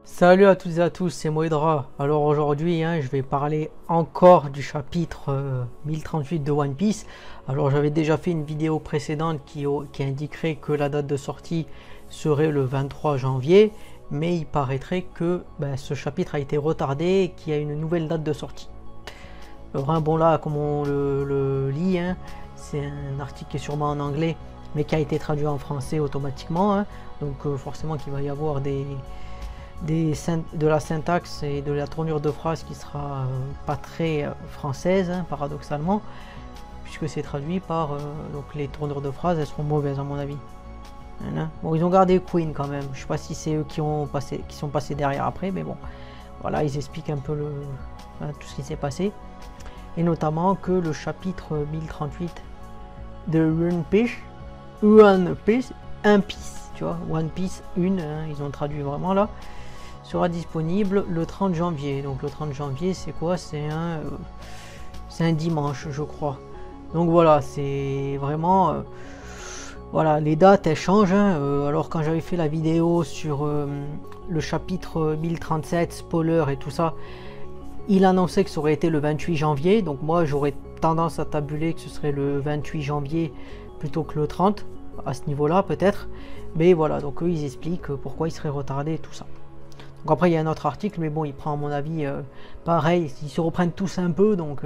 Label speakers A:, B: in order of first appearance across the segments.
A: Salut à toutes et à tous, c'est Moedra. Alors aujourd'hui, je vais parler encore du chapitre 1038 de One Piece. Alors j'avais déjà fait une vidéo précédente qui indiquerait que la date de sortie serait le 23 janvier, mais il paraîtrait que ce chapitre a été retardé et qu'il y a une nouvelle date de sortie. Alors bon là, comme on le lit, c'est un article qui est sûrement en anglais, mais qui a été traduit en français automatiquement, donc forcément qu'il va y avoir de la syntaxe et de la tournure de phrase qui sera pas très française, paradoxalement, puisque c'est traduit par donc les tournures de phrases, elles seront mauvaises à mon avis. Bon, ils ont gardé Queen quand même, je sais pas si c'est eux qui sont passés derrière après, mais bon, voilà, ils expliquent un peu tout ce qui s'est passé, et notamment que le chapitre 1038 de One Piece, tu vois, One Piece 1, ils ont traduit vraiment là, sera disponible le 30 janvier. Donc le 30 janvier, c'est quoi? C'est un dimanche, je crois. Donc voilà, c'est vraiment voilà, les dates elles changent. Alors quand j'avais fait la vidéo sur le chapitre 1037 spoiler et tout ça, il annonçait que ça aurait été le 28 janvier. Donc moi j'aurais tendance à tabuler que ce serait le 28 janvier plutôt que le 30 à ce niveau là peut-être. Mais voilà, donc eux ils expliquent pourquoi il serait retardé et tout ça. Donc après il y a un autre article, mais bon, il prend à mon avis pareil, ils se reprennent tous un peu, donc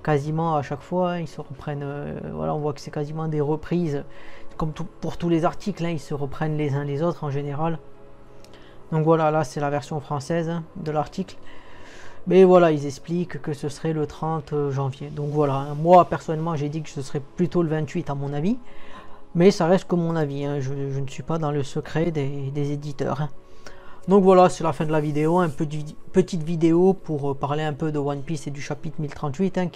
A: quasiment à chaque fois ils se reprennent, voilà, on voit que c'est quasiment des reprises, comme pour tous les articles, ils se reprennent les uns les autres en général. Donc voilà, là c'est la version française de l'article, mais voilà, ils expliquent que ce serait le 30 janvier. Donc voilà, moi personnellement j'ai dit que ce serait plutôt le 28 à mon avis, mais ça reste que mon avis, je ne suis pas dans le secret des éditeurs. Donc voilà, c'est la fin de la vidéo, petite vidéo pour parler un peu de One Piece et du chapitre 1038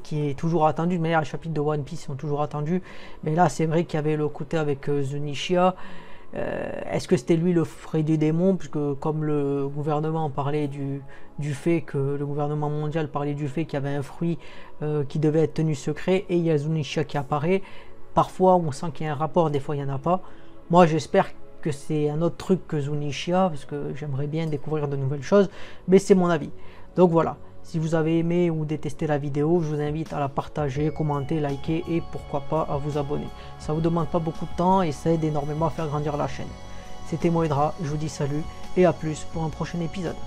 A: qui est toujours attendu. De manière, les chapitres de One Piece sont toujours attendus, mais là c'est vrai qu'il y avait le côté avec Zunisha. Est-ce que c'était lui le fruit du démon, puisque comme le gouvernement parlait du fait que le gouvernement mondial parlait du fait qu'il y avait un fruit qui devait être tenu secret, et il y a Zunisha qui apparaît. Parfois on sent qu'il y a un rapport, des fois il n'y en a pas. Moi j'espère que c'est un autre truc que Zunisha, parce que j'aimerais bien découvrir de nouvelles choses, mais c'est mon avis. Donc voilà, si vous avez aimé ou détesté la vidéo, je vous invite à la partager, commenter, liker et pourquoi pas à vous abonner. Ça vous demande pas beaucoup de temps et ça aide énormément à faire grandir la chaîne. C'était Moedra, je vous dis salut et à plus pour un prochain épisode.